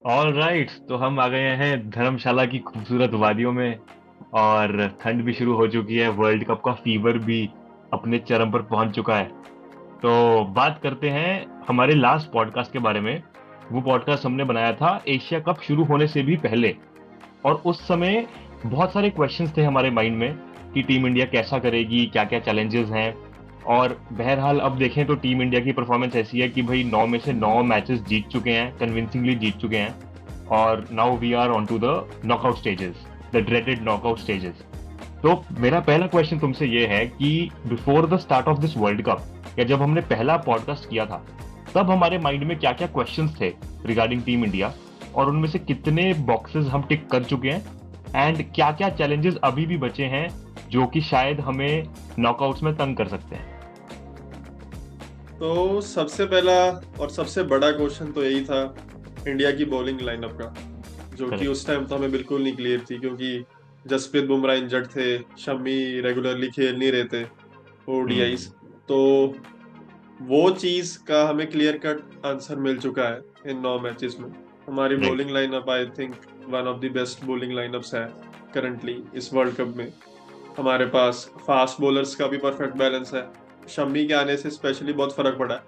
All right, तो हम आ गए हैं धर्मशाला की खूबसूरत वादियों में। और ठंड भी शुरू हो चुकी है, वर्ल्ड कप का फीवर भी अपने चरम पर पहुंच चुका है। तो बात करते हैं हमारे लास्ट पॉडकास्ट के बारे में। वो पॉडकास्ट हमने बनाया था एशिया कप शुरू होने से भी पहले। और उस समय बहुत सारे क्वेश्चंस थे हमारे माइंड में कि टीम इंडिया कैसा करेगी, क्या क्या चैलेंजेस हैं। और बहरहाल अब देखें तो टीम इंडिया की परफॉर्मेंस ऐसी है कि भाई 9 में से 9 मैचेस जीत चुके हैं, कन्विंसिंगली जीत चुके हैं। और now we are on to the knockout stages, the dreaded knockout stages. तो मेरा पहला क्वेश्चन तुमसे ये है कि before the start of this world cup, या जब हमने पहला पॉडकास्ट किया था, तब हमारे माइंड में क्या क्या क्वेश्चंस थे रिगार्डिंग टीम इंडिया, और उनमें से कितने बॉक्सेस हम टिक कर चुके हैं, एंड क्या क्या चैलेंजेस अभी भी बचे हैं जो कि शायद हमें नॉकआउट्स में तंग कर सकते हैं। तो सबसे पहला और सबसे बड़ा क्वेश्चन तो यही था इंडिया की बॉलिंग लाइनअप का, जो कि करेक्ट। उस टाइम तो हमें बिल्कुल नहीं क्लियर थी, क्योंकि जसप्रीत बुमराह इंजर्ड थे, शमी रेगुलरली खेल नहीं रहे थे ओडीआईस। हम्म। तो वो चीज का हमें क्लियर कट आंसर मिल चुका है इन 9 मैचेस में। हमारी right. Bowling lineup I think one of the best bowling line-ups है करंटली इस वर्ल्ड कप में। हमारे पास फास्ट बॉलर्स का भी परफेक्ट बैलेंस है। शम्मी के आने से स्पेशली बहुत फर्क पड़ा है।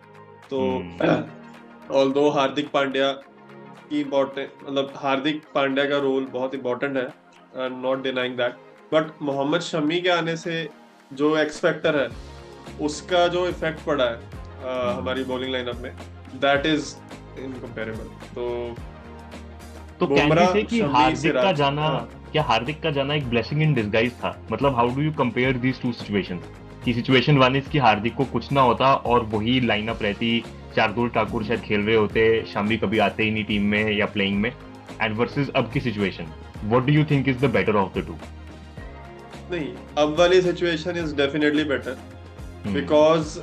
हम्म। तो ऑल्दो हार्दिक पांड्या की इम्पोर्टेंट, मतलब हार्दिक पांड्या का रोल बहुत इंपॉर्टेंट है, I am not denying that. But Mohammed Shami के आने से जो एक्स फैक्टर है, उसका जो इफेक्ट पड़ा है हम्म। हमारी बॉलिंग लाइनअप में, दैट इज इनकम्पेरेबल। तो तो कैन वी बुमराह से कि शमी हार्दिक का सिराज, जाना, हाँ। क्या हार्दिक का जाना एक ब्लेसिंग इन डिसगाइज था? मतलब how do you compare these two situations, कि सिचुएशन वन इज कि हार्दिक को कुछ ना होता और वही लाइनअप रहती, शार्दुल ठाकुर शायद खेल रहे होते, शामी कभी आते ही नहीं टीम में या प्लेइंग में, एंड वर्सेस अब की situation, what do you think is the better of the two? नहीं, अब वाली situation is definitely better, hmm. Because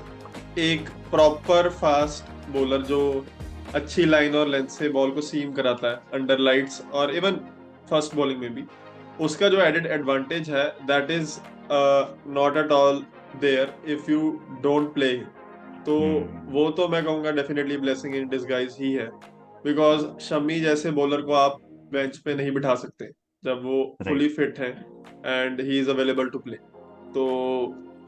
एक प्रॉपर फास्ट बॉलर जो अच्छी लाइन और लेंथ से बॉल को सीम कराता है अंडर लाइट्स और इवन फर्स्ट बॉलिंग में भी, उसका जो एडेड एडवांटेज है, that is not at all there if you don't play. तो हम्म। वो तो मैं कहूंगा डेफिनेटली ब्लेसिंग इन डिसगाइज ही है, बिकॉज शमी जैसे बॉलर को आप बेंच पे नहीं बिठा सकते जब वो राइट। फुली फिट है and he is available to play. तो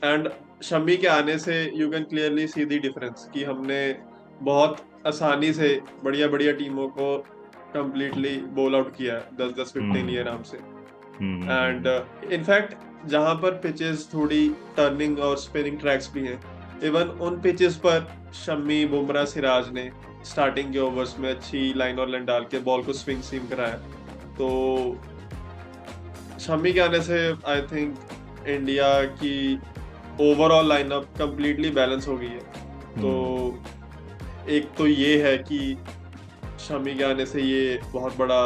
एंड शम्मी के आने से you can clearly see the difference कि हमने बहुत आसानी से बढ़िया बढ़िया टीमों को कंप्लीटली बॉल आउट किया है 10-10 15 ईयर आराम से। And hmm. इनफैक्ट जहां पर पिचेस थोड़ी टर्निंग और स्पिनिंग ट्रैक्स भी हैं, इवन उन पिचेस पर शम्मी बुमराह सिराज ने स्टार्टिंग के ओवर्स में अच्छी लाइन और लेंथ डाल के बॉल को स्विंग सीम कराया। तो शम्मी के आने से आई थिंक इंडिया की ओवरऑल लाइनअप कंप्लीटली बैलेंस हो गई है। तो हम्म। एक तो ये है कि शमी के आने से ये बहुत बड़ा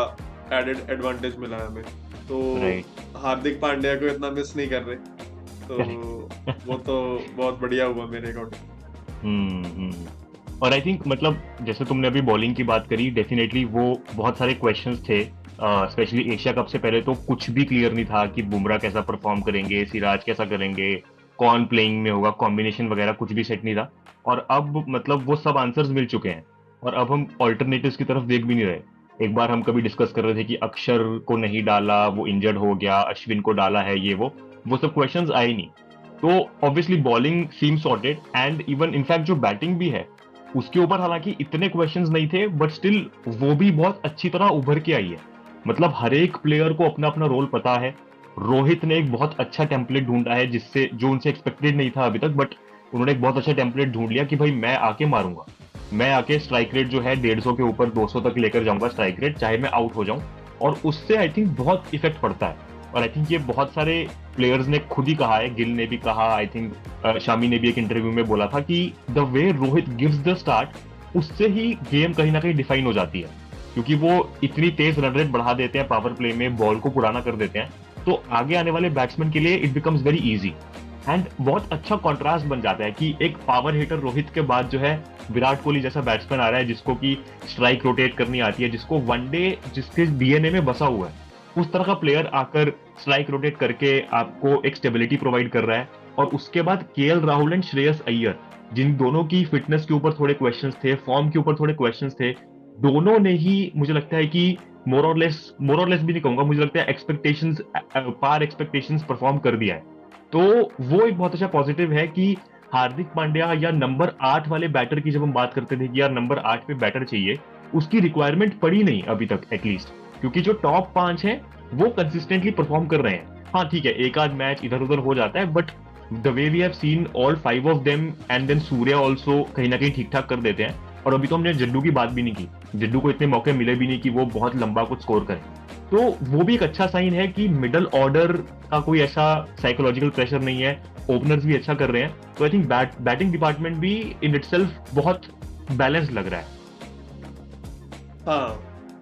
एडेड एडवांटेज मिला है हमें। तो राइट। हार्दिक पांड्या को इतना मिस नहीं कर रहे, तो वो करेक्ट। तो बहुत बढ़िया हुआ मेरे अकॉर्डिंग। हम्म। और आई थिंक मतलब जैसे तुमने अभी बॉलिंग की बात करी, डेफिनेटली वो बहुत सारे क्वेश्चंस थे, स्पेशली एशिया कप से पहले तो कुछ भी क्लियर नहीं था कि बुमराह कैसा परफॉर्म करेंगे, सिराज कैसा करेंगे, कौन प्लेइंग में होगा, कॉम्बिनेशन वगैरह कुछ भी सेट नहीं था। और अब मतलब वो सब आंसर्स मिल चुके हैं, और अब हम ऑल्टरनेटिव्स की तरफ देख भी नहीं रहे। एक बार हम कभी डिस्कस कर रहे थे कि अक्षर को नहीं डाला, वो इंजर्ड हो गया, अश्विन को डाला है, ये वो सब क्वेश्चंस आए नहीं। तो obviously bowling seam sorted, and even in fact जो बैटिंग भी है उसके ऊपर हालांकि इतने क्वेश्चंस नहीं थे, बट स्टिल वो भी बहुत अच्छी तरह उभर के आई है। मतलब हर एक प्लेयर को अपना अपना रोल पता है। रोहित ने एक बहुत अच्छा टेम्पलेट ढूंढा है जिससे जो उनसे एक्सपेक्टेड नहीं था अभी तक, बट उन्होंने एक बहुत अच्छा टेम्पलेट ढूंढ लिया कि भाई मैं आके मारूंगा, मैं आके स्ट्राइक रेट जो है 150 के ऊपर 200 तक लेकर जाऊंगा स्ट्राइक रेट, चाहे मैं आउट हो जाऊं। और उससे आई थिंक बहुत इफेक्ट पड़ता है। और आई थिंक ये बहुत सारे प्लेयर्स ने खुद ही कहा है, गिल ने भी कहा, आई थिंक शामी ने भी एक इंटरव्यू में बोला था कि the way Rohit gives the start, उससे ही गेम कहीं ना कहीं डिफाइन हो जाती है। क्योंकि वो इतनी तेज रन रेट बढ़ा देते हैं पावर प्ले में, बॉल को पुराना कर देते हैं, तो आगे आने वाले बैट्समैन के लिए it becomes very easy. And बहुत अच्छा कॉन्ट्रास्ट बन जाता है कि एक पावर हिटर रोहित के बाद जो है विराट कोहली जैसा बैट्समैन आ रहा है, जिसको की स्ट्राइक रोटेट करनी आती है, जिसको वनडे जिसके डीएनए में बसा हुआ है, उस तरह का प्लेयर आकर स्ट्राइक रोटेट करके आपको एक स्टेबिलिटी प्रोवाइड कर रहा है। और उसके बाद केएल राहुल एंड श्रेयस अय्यर, जिन दोनों की फिटनेस के ऊपर थोड़े क्वेश्चंस थे, फॉर्म के ऊपर थोड़े क्वेश्चंस थे, दोनों ने ही मुझे लगता है कि मोर और लेस भी नहीं कहूंगा, मुझे लगता है एक्सपेक्टेशंस, पार एक्सपेक्टेशंस परफॉर्म कर दिया है। तो वो एक बहुत अच्छा पॉजिटिव है कि हार्दिक पांड्या या नंबर 8 वाले बैटर की जब हम बात करते थे कि यार नंबर 8 पे बैटर चाहिए, उसकी रिक्वायरमेंट पड़ी नहीं अभी तक एटलीस्ट, क्योंकि जो टॉप 5 हैं वो कंसिस्टेंटली परफॉर्म कर रहे हैं। हाँ ठीक है, एक आध मैच इधर उधर हो जाता है, but the way we have seen all 5 of them and then Surya also कहीं ना कहीं ठीक ठाक कर देते हैं। और अभी तो हमने जड्डू की बात भी नहीं की, जड्डू को इतने मौके मिले भी नहीं कि वो बहुत लंबा कुछ स्कोर करे। तो वो भी एक अच्छा साइन है कि मिडल ऑर्डर का कोई ऐसा साइकोलॉजिकल प्रेशर नहीं है, ओपनर्स भी अच्छा कर रहे हैं। तो आई थिंक बैटिंग डिपार्टमेंट भी इन इटसेल्फ बहुत बैलेंस लग रहा है। हाँ,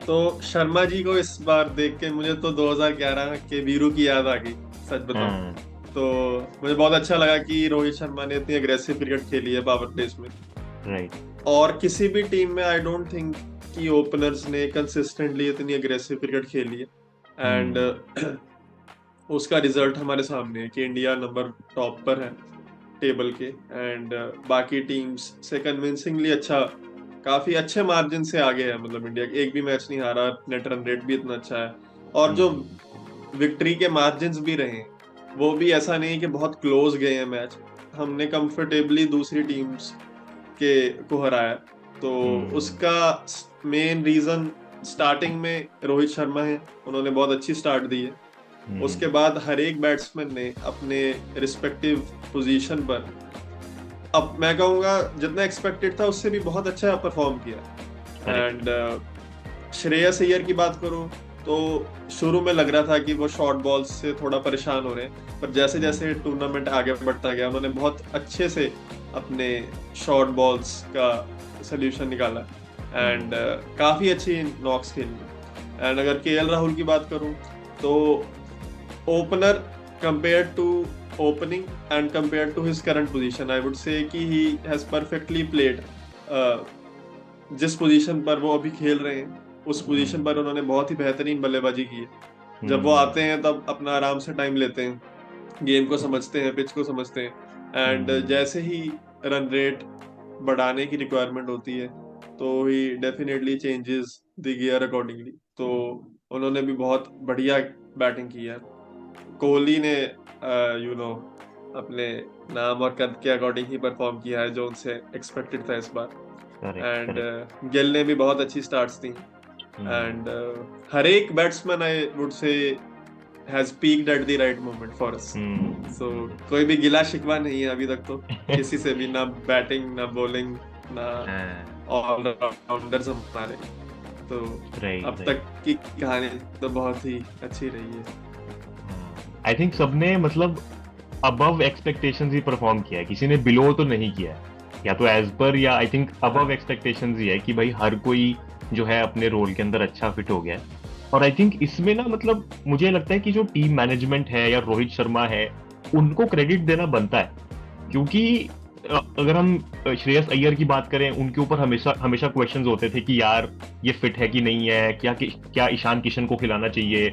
तो शर्मा जी को इस बार देख के मुझे तो 2011 के वीरू की याद आ गई, सच बताऊं हाँ। तो। मुझे बहुत अच्छा लगा कि रोहित शर्मा ने इतनी अग्रेसिव क्रिकेट खेली है पावर प्लेस में। राइट। और किसी भी टीम में आई डोंट थिंक कि ओपनर्स ने कंसिस्टेंटली इतनी अग्रेसिव क्रिकेट खेली है। एंड हम्म। उसका रिजल्ट हमारे सामने है कि इंडिया नंबर टॉप पर है टेबल के। एंड बाकी टीम्स से कन्विंसिंगली अच्छा, काफी अच्छे मार्जिन से आगे है। मतलब इंडिया एक भी मैच नहीं हारा, नेट रन रेट भी इतना अच्छा है। और जो हम्म। विक्ट्री के मार्जिन्स भी रहे वो भी ऐसा नहीं कि बहुत क्लोज गए हैं मैच। हमने कंफर्टेबली दूसरी टीम्स के को हराया। तो हम्म। उसका मेन रीजन स्टार्टिंग में रोहित शर्मा है, उन्होंने बहुत अच्छी स्टार्ट दी है। उसके हम्म। बाद हर एक बैट्समैन ने अपने रिस्पेक्टिव पोजीशन पर, अब मैं कहूंगा जितना एक्सपेक्टेड था उससे भी बहुत अच्छा परफॉर्म किया। करेक्ट। एंड श्रेयस अय्यर की बात करूं तो शुरू में लग रहा था कि वो शॉर्ट बॉल्स से थोड़ा परेशान हो रहे हैं, पर जैसे जैसे हम्म। टूर्नामेंट आगे बढ़ता गया उन्होंने बहुत अच्छे से अपने शॉर्ट बॉल्स का सोल्यूशन निकाला। एंड हम्म। काफी अच्छी नॉक्स खेली। एंड अगर केएल राहुल की बात करूं तो opener compared to opening and compared to his current position, I would say कि he has perfectly played। जिस पोजीशन पर वो अभी खेल रहे हैं उस पोजीशन हम्म। पर उन्होंने बहुत ही बेहतरीन बल्लेबाजी की है। जब वो आते हम्म। हैं तब अपना आराम से टाइम लेते हैं, गेम को समझते हैं, पिच को समझते हैं। एंड हम्म। जैसे ही रन रेट बढ़ाने की रिक्वायरमेंट होती है तो ही definitely changes the gear accordingly. तो उन्होंने भी बहुत बढ़िया बैटिंग की है। कोहली ने यू नो अपने नाम और कद के अकॉर्डिंग ही परफॉर्म किया है जो उनसे एक्सपेक्टेड था इस बार। करेक्ट। And correct. गिल ने भी बहुत अच्छी स्टार्ट्स दी। हम्म। एंड हर एक batsman I would say has peaked at the right moment for us. So hmm. कोई भी गिला शिकवा नहीं है अभी तक तो किसी से भी, ना बैटिंग ना बॉलिंग ना हाँ। ऑलराउंडर्स हमारे। तो राइट। अब राइट। तक की कहानी तो बहुत ही अच्छी रही है। आई थिंक सबने मतलब अबव एक्सपेक्टेशंस ही परफॉर्म किया है, किसी ने बिलो तो नहीं किया है। या तो एज पर, या आई थिंक अबव हाँ एक्सपेक्टेशंस ही है कि भाई हर कोई जो है अपने रोल के अंदर अच्छा फिट हो गया है। और आई थिंक इसमें ना मतलब मुझे लगता है कि जो टीम मैनेजमेंट है या रोहित शर्मा है, उनको क्रेडिट देना बनता है। क्योंकि अगर हम श्रेयस अय्यर की बात करें, उनके ऊपर हमेशा हमेशा क्वेश्चंस होते थे कि यार ये फिट है कि नहीं है, क्या ईशान किशन को खिलाना चाहिए।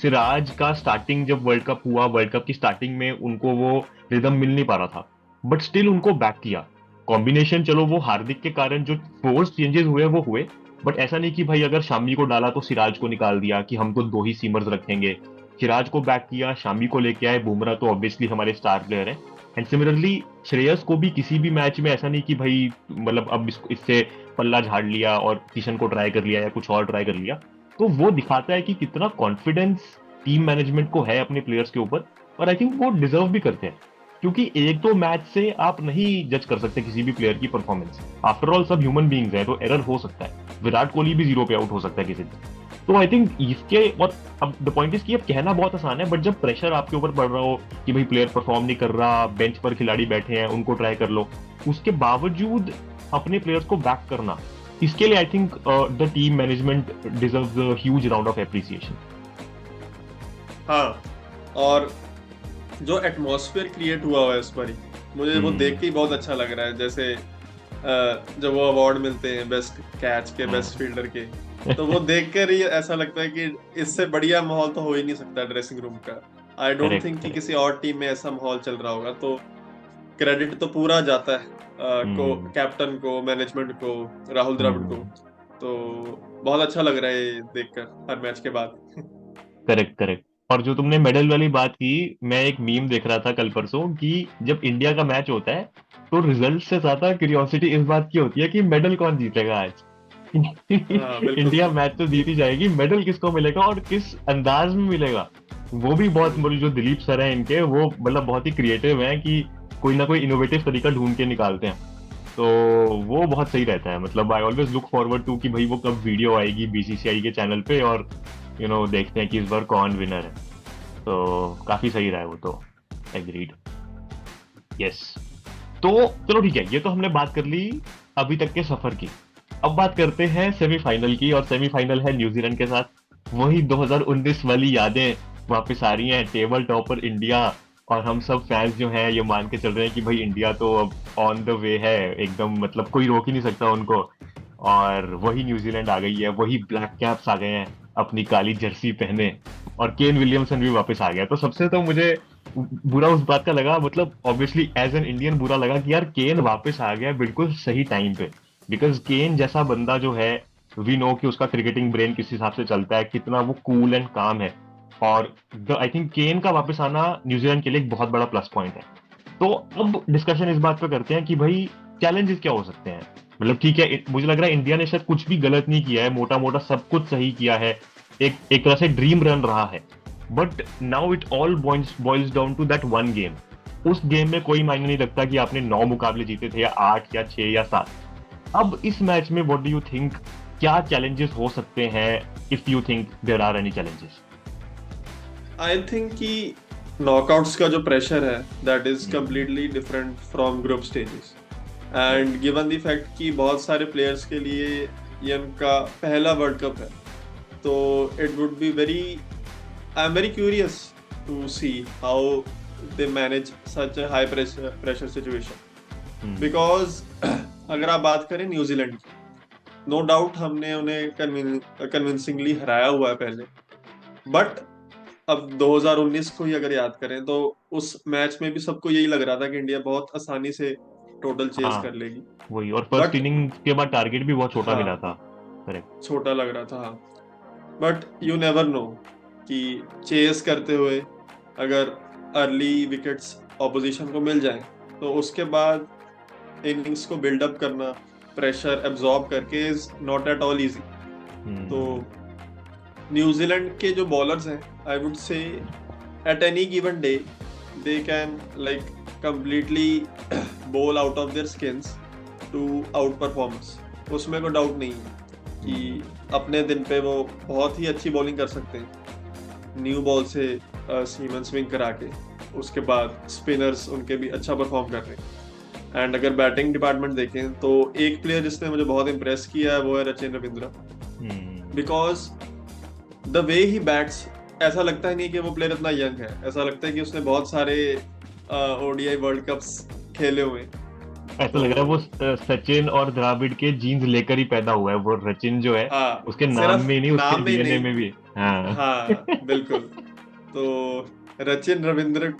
सिराज का स्टार्टिंग जब वर्ल्ड कप हुआ, वर्ल्ड कप की स्टार्टिंग में उनको वो रिदम मिल नहीं पा रहा था, बट स्टिल उनको बैक किया। कॉम्बिनेशन चलो वो हार्दिक के कारण जो फोर्स चेंजेस हुए वो हुए, बट ऐसा नहीं कि भाई अगर शामी को डाला तो सिराज को निकाल दिया कि हम तो दो ही सीमर्स रखेंगे। सिराज को बैक किया, शामी को लेके आए, बुमराह तो ऑब्वियसली हमारे स्टार प्लेयर है। एंड सिमिलरली श्रेयस को भी किसी भी मैच में ऐसा नहीं कि भाई मतलब अब इससे पल्ला झाड़ लिया और किशन को ट्राई कर लिया या कुछ और ट्राई कर लिया। तो वो दिखाता है कि कितना कॉन्फिडेंस टीम मैनेजमेंट को है अपने प्लेयर्स के ऊपर। और आई थिंक वो डिजर्व भी करते हैं, क्योंकि एक दो मैच से आप नहीं जज कर सकते किसी भी प्लेयर की परफॉर्मेंस। आफ्टर ऑल सब ह्यूमन बींग्स हैं, तो एरर हो सकता है। विराट कोहली भी 0 पे आउट हो सकता है किसी दिन। तो आई थिंक इसके, और अब द पॉइंट इज कि अब कहना बहुत आसान है, बट जब प्रेशर आपके ऊपर पड़ रहा हो कि भाई प्लेयर परफॉर्म नहीं कर रहा, बेंच पर खिलाड़ी बैठे हैं उनको ट्राई कर लो, उसके बावजूद अपने प्लेयर्स को बैक करना, इसके लिए I think the team management deserves a huge round of appreciation. हाँ, और जो एटमॉस्फेयर क्रिएट हुआ है इस बारी, मुझे वो देख हम्म। के ही बहुत अच्छा लग रहा है। जैसे जब वो अवार्ड मिलते हैं बेस्ट कैच के, बेस्ट फील्डर के, तो वो देख कर ही ऐसा लगता है कि इससे बढ़िया माहौल तो हो ही नहीं सकता ड्रेसिंग रूम का। I don't correct. थिंक कि करेक्ट। किसी और टीम में ऐसा माहौल चल रहा होगा। तो क्रेडिट तो पूरा जाता है को हम्म। कैप्टन को, मैनेजमेंट को, राहुल द्रविड़ को। हम्म। तो बहुत अच्छा लग रहा है ये देखकर हर मैच के बाद। Correct correct. और जो तुमने मेडल वाली बात की, मैं एक मीम देख रहा था कल परसों कि जब इंडिया का मैच होता है तो रिजल्ट से ज्यादा क्यूरियोसिटी इस बात की होती है कि मेडल कौन जीतेगा आज। हाँ बिल्कुल। इंडिया मैच तो जीत ही जाएगी, मेडल किसको मिलेगा और किस अंदाज में मिलेगा। वो भी बहुत हम्म, जो दिलीप सर हैं इनके, वो मतलब बहुत ही क्रिएटिव हैं कि कोई ना कोई इनोवेटिव तरीका ढूंढ के निकालते हैं। तो वो बहुत सही रहता है। मतलब I always look forward to कि भाई वो कब वीडियो आएगी बीसीसीआई के चैनल पे, और देखते हैं कि इस बार कौन विनर है। तो काफी सही रहा है वो तो। एग्रीड। यस। तो चलो ठीक है, ये तो हमने बात कर ली अभी तक के सफर की। अब बात करते हैं सेमीफाइनल की, और सेमीफाइनल है न्यूजीलैंड के साथ। वही 2019 वाली यादें वापस आ रही हैं। टेबल टॉपर इंडिया, और हम सब फैंस जो हैं ये मान के चल रहे हैं कि भाई इंडिया तो अब ऑन द वे है एकदम, मतलब कोई रोक ही नहीं सकता उनको। और वही न्यूजीलैंड आ गई है, वही ब्लैक कैप्स आ गए हैं अपनी काली जर्सी पहने, और केन विलियमसन भी वापस आ गया। तो सबसे तो मुझे बुरा उस बात का लगा, मतलब ऑब्वियसली एज एन इंडियन बुरा लगा कि यार केन वापस आ गया बिल्कुल सही टाइम पे। बिकॉज केन जैसा बंदा जो है, वी नो कि उसका क्रिकेटिंग ब्रेन किस हिसाब से चलता है, कितना वो कूल एंड काम है। और आई थिंक केन का वापस आना न्यूजीलैंड के लिए एक बहुत बड़ा प्लस पॉइंट है। तो अब डिस्कशन इस बात पे करते हैं कि भाई चैलेंजेस क्या हो सकते हैं। मतलब ठीक है, मुझे लग रहा है इंडिया ने शायद कुछ भी गलत नहीं किया है, मोटा मोटा सब कुछ सही किया है। एक एक तरह से ड्रीम रन रहा है। But now it all boils down to that one game. उस गेम में कोई मायने नहीं रखता कि आपने 9 मुकाबले जीते थे या 8 या 6 या 7। अब इस मैच में व्हाट डू यू थिंक, क्या चैलेंजेस हो सकते हैं, if you think there are any challenges? I think कि नॉकआउट्स का जो प्रेशर है that is completely different from group stages. Right. And given the fact कि बहुत सारे प्लेयर्स के लिए ये उनका पहला वर्ल्ड कप है, तो it would be very, I am very curious to see how they manage such a high pressure situation. Because अगर आप बात करें न्यूजीलैंड की, नो डाउट हमने उन्हें कन्विंसिंगली हराया हुआ है पहले। बट अब 2019 को ही अगर याद करें तो उस मैच में भी सबको यही लग रहा था कि इंडिया बहुत आसानी से टोटल चेज हाँ कर लेगी। वही, और फर्स्ट बट इनिंग के बाद टारगेट भी बहुत छोटा मिला हाँ, था। करेक्ट। छोटा लग रहा था। बट यू नेवर नो कि चेस करते हुए अगर अर्ली विकेट्स ऑपोजिशन को मिल जाएं तो उसके बाद इनिंग्स को बिल्डअप करना, प्रेशर एब्जॉर्ब करके is not at all easy. तो हम्म। न्यूजीलैंड के जो बॉलर्स हैं, आई वुड से at any given day they can like completely bowl out of their skins to out performers. उसमें कोई डाउट नहीं है कि अपने दिन पे वो बहुत ही अच्छी बॉलिंग कर सकते हैं, न्यू बॉल से सीमन स्विंग करा के। उसके बाद स्पिनर्स उनके भी अच्छा परफॉर्म कर रहे हैं। एंड अगर बैटिंग डिपार्टमेंट देखें तो एक प्लेयर जिसने मुझे बहुत इंप्रेस किया है वो है Rachin Ravindra. Because the way he bats, ऐसा लगता ही नहीं कि वो प्लेयर इतना यंग है, ऐसा लगता है कि उसने बहुत सारे ओडीआई वर्ल्ड कप्स खेले हुए हैं। ऐसा तो लग रहा है वो सचिन और द्राविड के जीन्स लेकर ही पैदा हुआ है वो रचिन जो है। हाँ, उसके नाम सिर्फ में नहीं, उसके नाम में ही डीएनए नहीं। में भी। हाँ। हाँ बिल्कुल। तो रचिन रविंद्र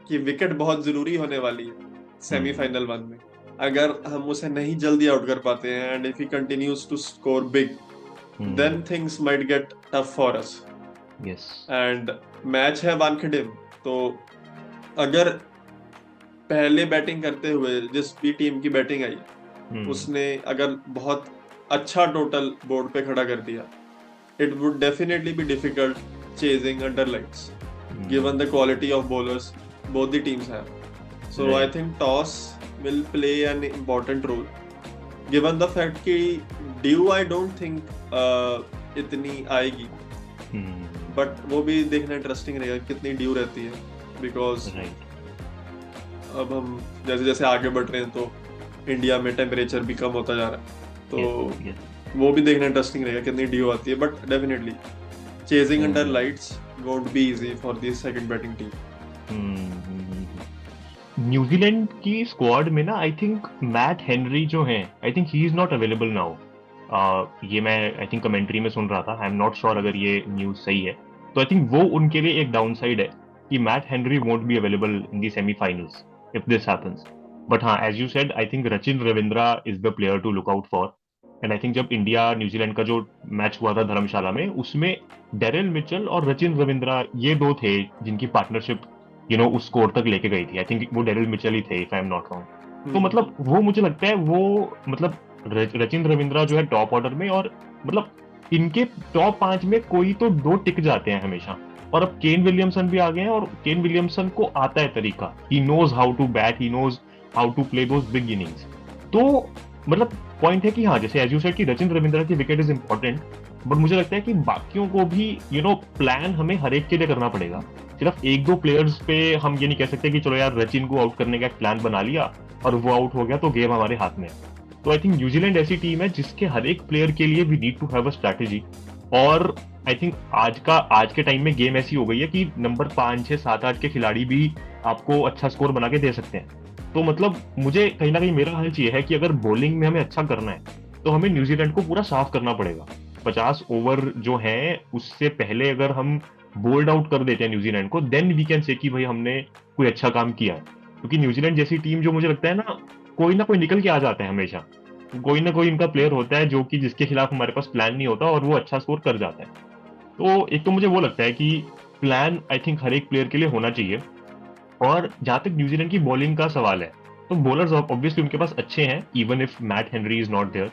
की विकेट बहुत जरूरी होने वाली है हम्म। सेमीफाइनल वन में। अगर हम उसे नहीं जल्दी आउट कर पाते हैं and if he continues to score big, then things might get tough for us. Yes. And match है वानखेड़े में, तो अगर पहले बैटिंग करते हुए जिस भी टीम की बैटिंग आई उसने अगर बहुत अच्छा टोटल बोर्ड पे खड़ा कर दिया, it would definitely be difficult chasing under lights given the quality of bowlers both the teams have. So I right. think toss will play an important role given the fact कि due I don't think इतनी आएगी, but वो भी देखना interesting रहेगा कितनी due रहती है। Because right. अब हम जैसे जैसे आगे बढ़ रहे हैं तो इंडिया में टेम्परेचर भी कम होता जा रहा है, यस यस। तो वो भी देखना इंटरेस्टिंग रहेगा कितनी ड्यू आती है। But definitely chasing under lights won't be easy for the second batting team. New Zealand की स्क्वाड में ना आई थिंक मैट हेनरी जो हैं, I think he is not available now. ये मैं आई थिंक कमेंट्री में सुन रहा था, आई एम नॉट श्योर अगर ये न्यूज सही है। तो आई थिंक वो उनके लिए एक डाउन साइड है कि Matt Henry won't be available in the semifinals if this happens. But हाँ, as you said, I think Rachin Ravindra is the player to look out for. And I think जब India New Zealand का जो match हुआ था धर्मशाला में, उसमें डेरिल मिचेल और रचिन रविंद्रा ये दो थे जिनकी पार्टनरशिप उस स्कोर तक लेके गई थी। आई थिंक वो डेरिल मिचेल ही थे, if I am not wrong. तो मतलब वो मुझे लगता है वो मतलब रचिन रविंद्रा जो है टॉप ऑर्डर में, और मतलब इनके टॉप 5 में कोई तो दो टिक जाते हैं हमेशा। और अब केन विलियमसन भी आ गए हैं, और केन विलियमसन को आता है तरीका, he knows how to bat, he knows how to play those big innings. तो मतलब पॉइंट है कि हाँ, जैसे एज यू सेड कि रचिन रविंद्रा की विकेट इज इंपॉर्टेंट, बट मुझे लगता है कि बाकियों को भी प्लान हमें हर एक के लिए करना पड़ेगा। सिर्फ एक दो प्लेयर्स पे हम ये नहीं कह सकते कि चलो यार रचिन को आउट करने का एक प्लान बना लिया और वो आउट हो गया तो गेम हमारे हाथ में है। तो आई थिंक न्यूजीलैंड ऐसी टीम है जिसके हर एक प्लेयर के लिए we need to have a strategy. और आई थिंक आज के टाइम में गेम ऐसी हो गई है कि नंबर 5, 6, 7, 8 के खिलाड़ी भी आपको अच्छा स्कोर बना के दे सकते हैं। तो मतलब मुझे कहीं ना कहीं मेरा हाल ये है कि अगर बॉलिंग में हमें अच्छा करना है तो हमें न्यूजीलैंड को पूरा साफ करना पड़ेगा। 50 ओवर जो है उससे पहले अगर हम बोल्ड आउट कर देते हैं न्यूजीलैंड को, देन वी कैन से कि भाई हमने कोई अच्छा काम किया है। क्योंकि न्यूजीलैंड जैसी टीम जो मुझे लगता है ना कोई निकल के आ जाता है हमेशा। कोई ना कोई इनका प्लेयर होता है जो कि जिसके खिलाफ हमारे पास प्लान नहीं होता और वो अच्छा स्कोर कर जाता है। तो एक तो मुझे वो लगता है कि प्लान आई थिंक हर एक प्लेयर के लिए होना चाहिए। और जहां तक न्यूजीलैंड की बॉलिंग का सवाल है, तो बॉलर्स ऑब्वियसली उनके पास अच्छे हैं, even if Matt Henry is not there.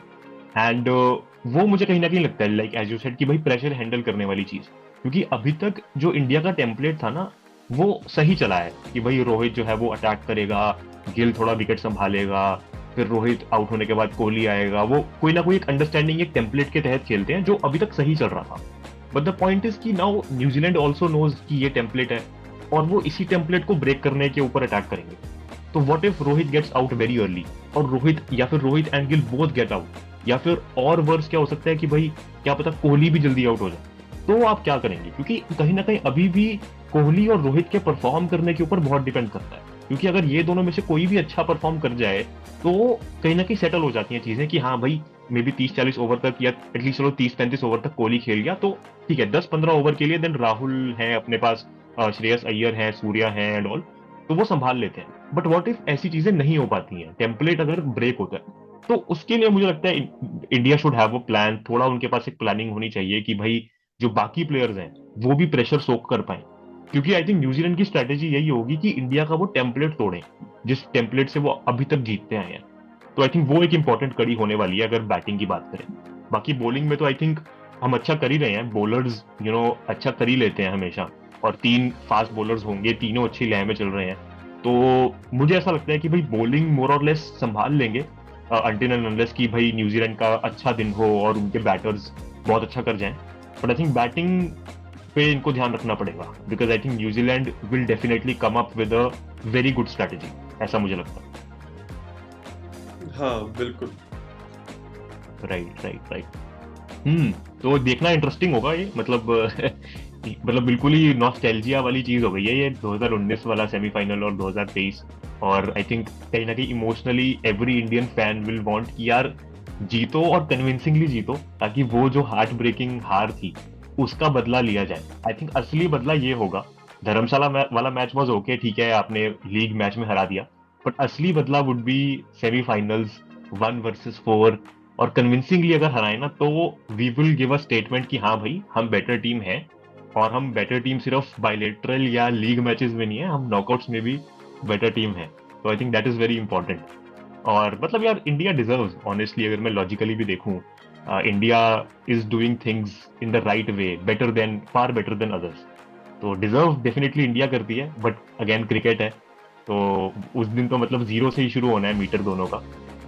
And वो मुझे कहीं ना कहीं लगता है लाइक एज यू सेड कि भाई प्रेशर हैंडल करने वाली चीज। क्योंकि अभी तक जो इंडिया का टेम्पलेट था ना, वो सही चला है कि भाई रोहित जो है वो अटैक करेगा, गिल थोड़ा विकेट संभालेगा, फिर रोहित आउट होने के बाद कोहली आएगा। वो कोई ना कोई एक अंडरस्टैंडिंग, एक टेम्पलेट के तहत खेलते हैं जो अभी तक सही चल रहा था। बट द पॉइंट इज कि नाउ न्यूजीलैंड ऑल्सो नोज कि ये टेम्पलेट है और वो इसी टेम्पलेट को ब्रेक करने के ऊपर अटैक करेंगे। तो what if Rohit gets out very early, और रोहित या फिर Rohit and Gill both get out, या फिर और वर्स क्या हो सकता है कि भाई क्या पता कोहली भी जल्दी आउट हो जाए, तो आप क्या करेंगे? क्योंकि कहीं ना कहीं अभी भी कोहली और रोहित के परफॉर्म करने के ऊपर बहुत डिपेंड करता है। क्योंकि अगर ये दोनों में से कोई भी अच्छा परफॉर्म कर जाए तो कहीं ना कहीं सेटल हो जाती हैं चीजें कि हाँ भाई मे बी 30-40 ओवर तक, या एटलीस्ट चलो 30-35 ओवर तक कोहली खेल गया तो ठीक है। 10-15 ओवर के लिए देन राहुल है अपने पास, श्रेयस अय्यर है, सूर्या है एंड ऑल, तो वो संभाल लेते हैं। बट व्हाट इफ ऐसी चीजें नहीं हो पाती हैं, टेम्पलेट अगर ब्रेक होता है, तो उसके लिए मुझे लगता है India should have a plan. थोड़ा उनके पास एक प्लानिंग होनी चाहिए कि भाई जो बाकी प्लेयर्स हैं वो भी प्रेशर सोक कर पाए। क्योंकि आई थिंक न्यूजीलैंड की स्ट्रैटेजी यही होगी कि इंडिया का वो टेम्पलेट तोड़े जिस टेम्पलेट से वो अभी तक जीतते आए हैं। तो आई थिंक वो एक इंपॉर्टेंट कड़ी होने वाली है अगर बैटिंग की बात करें। बाकी बॉलिंग में तो आई थिंक हम अच्छा कर ही रहे हैं, बॉलर्स अच्छा कर ही लेते हैं हमेशा, और 3 फास्ट बॉलर्स होंगे, तीनों अच्छी लय में चल रहे हैं। तो मुझे ऐसा लगता है कि भाई बॉलिंग मोर और लेस संभाल लेंगे अनटिल एंड अनलेस कि भाई न्यूजीलैंड का अच्छा दिन हो और उनके बैटर्स बहुत अच्छा कर जाएं। बट आई थिंक बैटिंग पे इनको ध्यान रखना पड़ेगा, because I think New Zealand will definitely come up with a very good strategy, ऐसा मुझे लगता है। हाँ बिल्कुल। Right right right. तो देखना इंटरेस्टिंग होगा ये, मतलब मतलब बिल्कुल ही नॉस्टैल्जिया वाली चीज हो गई है ये 2019 वाला सेमीफाइनल और 2023। और आई थिंक कहीं ना कहीं emotionally every Indian fan will want कि यार जीतो और कन्विंसिंगली जीतो, ताकि वो जो हार्ट ब्रेकिंग हार थी उसका बदला लिया जाए। आई थिंक असली बदला ये होगा, धर्मशाला वाला मैच वाज ओके, ठीक है आपने लीग मैच में हरा दिया, बट असली बदला वुड बी सेमीफाइनल्स 1 वर्सेस 4, और कन्विंसिंगली अगर हराए ना तो we will give a statement कि हाँ भाई हम बेटर टीम है। और हम बेटर टीम सिर्फ बायलेटरल या लीग मैचेस में नहीं है, हम नॉकआउट्स में भी बेटर टीम है। तो I think that is very important. और मतलब यार इंडिया डिजर्व्स, ऑनेस्टली अगर मैं लॉजिकली भी देखूं, India is doing things in the right way, better than, far better than others. तो डिजर्व डेफिनेटली इंडिया करती है, बट अगेन क्रिकेट है तो उस दिन तो मतलब जीरो से ही शुरू होना है मीटर दोनों का।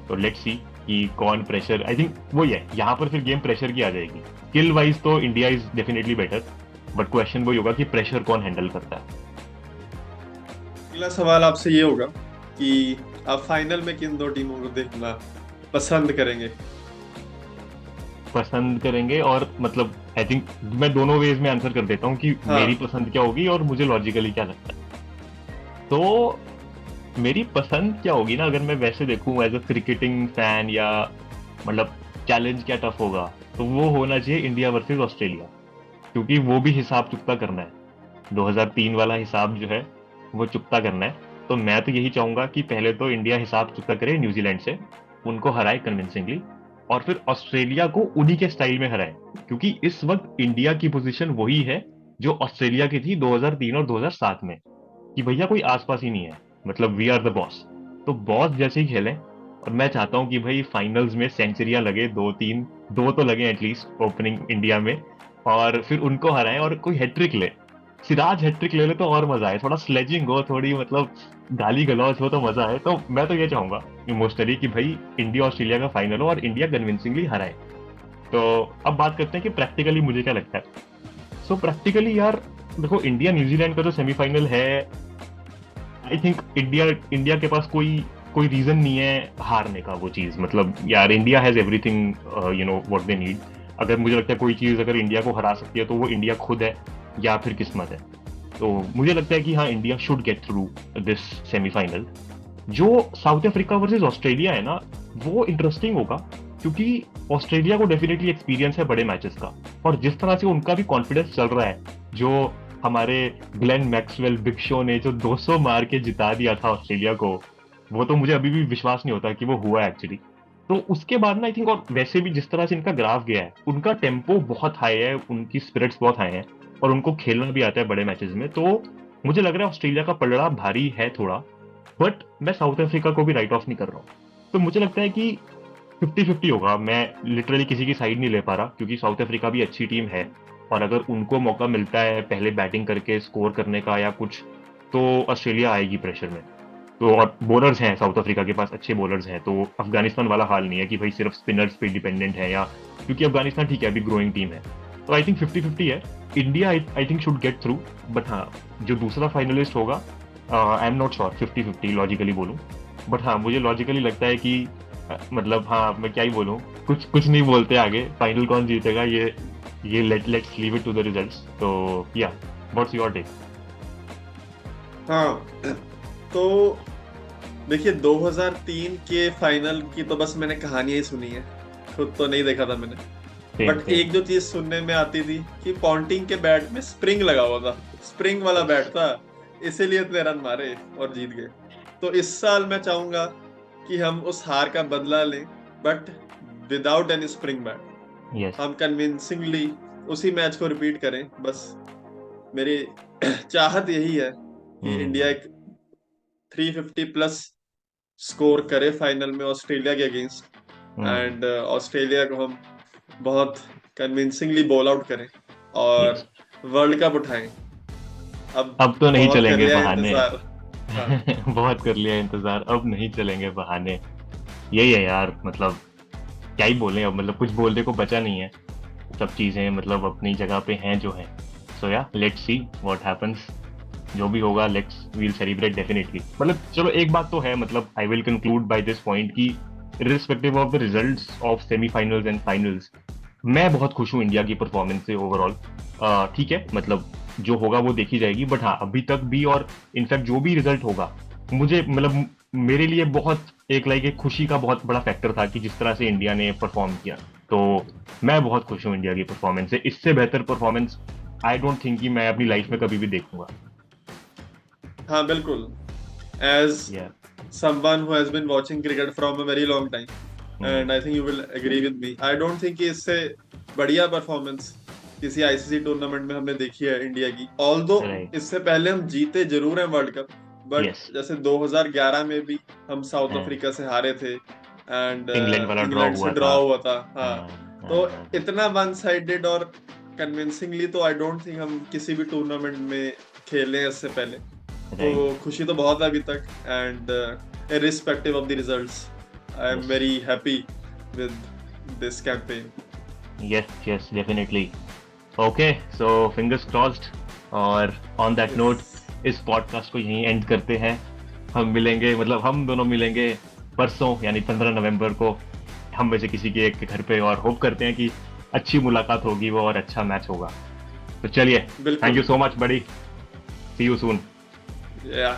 तो लेट्स सी कि कौन प्रेशर, आई थिंक वही है यहाँ पर फिर गेम प्रेशर की आ जाएगी। स्किल वाइज तो India is definitely better, but question वही होगा कि प्रेशर कौन हैंडल करता है। अगला सवाल आपसे ये होगा कि आप फाइनल में किन दो टीमों को देखना पसंद करेंगे? पसंद करेंगे, और मतलब आई थिंक मैं दोनों वेज में आंसर कर देता हूँ कि मेरी हाँ। पसंद क्या होगी और मुझे लॉजिकली क्या लगता है। तो मेरी पसंद क्या होगी ना, अगर मैं वैसे देखूं एज अ क्रिकेटिंग फैन, या मतलब चैलेंज क्या टफ होगा, तो वो होना चाहिए इंडिया वर्सेस ऑस्ट्रेलिया। क्योंकि वो भी हिसाब चुकता करना है, 2003 वाला हिसाब जो है वो चुकता करना है। तो मैं तो यही चाहूंगा कि पहले तो इंडिया हिसाब चुकता करे न्यूजीलैंड से, उनको हराए कन्विंसिंगली, और फिर ऑस्ट्रेलिया को उन्हीं के स्टाइल में हराए, क्योंकि इस वक्त इंडिया की पोजीशन वही है जो ऑस्ट्रेलिया की थी 2003 और 2007 में, कि भैया कोई आसपास ही नहीं है, मतलब वी आर द बॉस। तो बॉस जैसे ही खेलें, और मैं चाहता हूं कि भाई फाइनल्स में सेंचुरियां लगे, दो तीन, दो तो लगे एटलीस्ट ओपनिंग इंडिया में, और फिर उनको हराएं और कोई हैट्रिक ले। सिराज हैट्रिक ले ले तो और मजा आए, थोड़ा स्लेजिंग हो, थोड़ी मतलब गाली गलौज हो तो मजा आए। तो मैं तो ये चाहूंगा इमोशनली कि भाई इंडिया ऑस्ट्रेलिया का फाइनल हो और इंडिया कन्विंसिंगली हराए। तो अब बात करते हैं कि प्रैक्टिकली मुझे क्या लगता है। सो प्रैक्टिकली यार देखो, इंडिया न्यूजीलैंड का जो सेमीफाइनल है, आई थिंक इंडिया इंडिया के पास कोई कोई रीजन नहीं है हारने का वो चीज। मतलब यार India has everything you know what they need. अगर मुझे लगता है कोई चीज अगर इंडिया को हरा सकती है तो वो इंडिया खुद है या फिर किस्मत है। तो मुझे लगता है कि हाँ, India should get through this semifinal. जो साउथ अफ्रीका वर्सेस ऑस्ट्रेलिया है ना, वो इंटरेस्टिंग होगा, क्योंकि ऑस्ट्रेलिया को डेफिनेटली एक्सपीरियंस है बड़े मैचेस का, और जिस तरह से उनका भी कॉन्फिडेंस चल रहा है, जो हमारे ग्लेन मैक्सवेल बिग शो ने जो 200 मार के जिता दिया था ऑस्ट्रेलिया को, वो तो मुझे अभी भी विश्वास नहीं होता कि वो हुआ एक्चुअली। तो उसके बाद ना आई थिंक, और वैसे भी जिस तरह से इनका ग्राफ गया है, उनका टेम्पो बहुत हाई है, उनकी स्पिरिट्स बहुत हाई है, और उनको खेलना भी आता है बड़े मैचेस में। तो मुझे लग रहा है ऑस्ट्रेलिया का पलड़ा भारी है थोड़ा, बट मैं साउथ अफ्रीका को भी राइट ऑफ नहीं कर रहा हूँ। तो मुझे लगता है कि 50-50 होगा। मैं लिटरली किसी की साइड नहीं ले पा रहा, क्योंकि साउथ अफ्रीका भी अच्छी टीम है, और अगर उनको मौका मिलता है पहले बैटिंग करके स्कोर करने का या कुछ, तो ऑस्ट्रेलिया आएगी प्रेशर में। तो और बॉलर्स हैं साउथ अफ्रीका के पास, अच्छे बॉलर्स हैं, तो अफगानिस्तान वाला हाल नहीं है कि भाई सिर्फ स्पिनर्स पे डिपेंडेंट है, या क्योंकि अफगानिस्तान ठीक है अभी ग्रोइंग टीम है। तो आई थिंक 50-50 है। India I think should get through, but हाँ, जो दूसरा फाइनलिस्ट होगा आई एम नॉट श्योर 50-50 लॉजिकली बोलूं। बट हाँ, मुझे लॉजिकली लगता है कि मतलब हाँ, मैं क्या ही बोलूं, कुछ नहीं बोलते आगे, फाइनल कौन जीतेगा ये let's leave it to the results. तो या व्हाट्स योर टेक? हाँ, तो देखिए 2003 के फाइनल की तो बस मैंने कहानियां ही सुनी है, खुद तो नहीं देखा था मैंने। बट एक जो चीज सुनने में आती थी कि पॉन्टिंग के बैट में स्प्रिंग लगा हुआ था, स्प्रिंग वाला बैट था, इसीलिए इतने रन मारे और जीत गए। तो इस साल मैं चाहूंगा कि हम उस हार का बदला लें, but without any spring bat. Yes, हम कन्विंसिंगली उसी मैच को रिपीट करें, बस मेरी चाहत यही है कि इंडिया एक 350 प्लस स्कोर करे फाइनल में ऑस्ट्रेलिया के अगेंस्ट, एंड ऑस्ट्रेलिया को हम बहुत कन्विंसिंगली बॉल आउट करें और वर्ल्ड कप उठाएं। अब तो नहीं बहुत कर चलेंगे लिया बहाने। इंतजार। हाँ, बहुत कर लिया इंतजार, अब नहीं चलेंगे बहाने। यही है यार, मतलब क्या ही बोलें अब, मतलब कुछ बोलने को बचा नहीं है। सब चीजें मतलब अपनी जगह पे हैं जो हैं। सो या लेट्स सी व्हाट हैपेंस। जो भी होगा लेट्स वील सेलिब्रेट डेफिनेटली। मतलब चलो एक बात तो है, मतलब I will conclude by this point कि irrespective of the results of semifinals and finals, मैं बहुत खुश हूँ इंडिया की परफॉर्मेंस से ओवरऑल। ठीक है, मतलब जो होगा वो देखी जाएगी, बट हाँ अभी तक भी, और इनफैक्ट जो भी रिजल्ट होगा, मुझे मतलब मेरे लिए बहुत एक खुशी का बहुत बड़ा फैक्टर था कि जिस तरह से इंडिया ने परफॉर्म किया। तो मैं बहुत खुश हूँ इंडिया की परफॉर्मेंस से। इससे बेहतर परफॉर्मेंस आई डोंट थिंक कि मैं अपनी लाइफ में कभी भी देखूंगा। हाँ बिल्कुल। As Yeah. someone who has been watching cricket from a very long time, and I think you will agree with me, I don't think कि इससे बढ़िया परफॉर्मेंस किसी आईसीसी टूर्नामेंट में हमने देखी है इंडिया की। Although Right. इससे पहले हम जीते जरूर हैं वर्ल्ड कप, बट Yes. जैसे 2011 में भी हम साउथ हाँ, अफ्रीका से हारे थे, एंड इंग्लैंड वाला ड्रॉ इंग्लैंड से हुआ ड्रॉ था। हुआ था। हाँ, हाँ, तो हाँ, इतना वन साइडेड और कन्विंसिंगली तो आई डोंट थिंक हम किसी भी टूर्नामेंट में खेले हैं इससे पहले। right. तो खुशी तो बहुत है अभी तक, and irrespective of the results, I am Yes. very happy with this campaign. Yes, definitely. Okay, so fingers crossed. और on that note, इस पॉडकास्ट को यहीं एंड करते हैं। हम मिलेंगे, मतलब हम दोनों मिलेंगे परसों यानी 15 नवंबर को, हम में से किसी के एक के घर पे, और होप करते हैं कि अच्छी मुलाकात होगी वो और अच्छा मैच होगा। तो चलिए, बिल्कुल। थैंक यू सो मच बड़ी, सी यू सून। Yeah.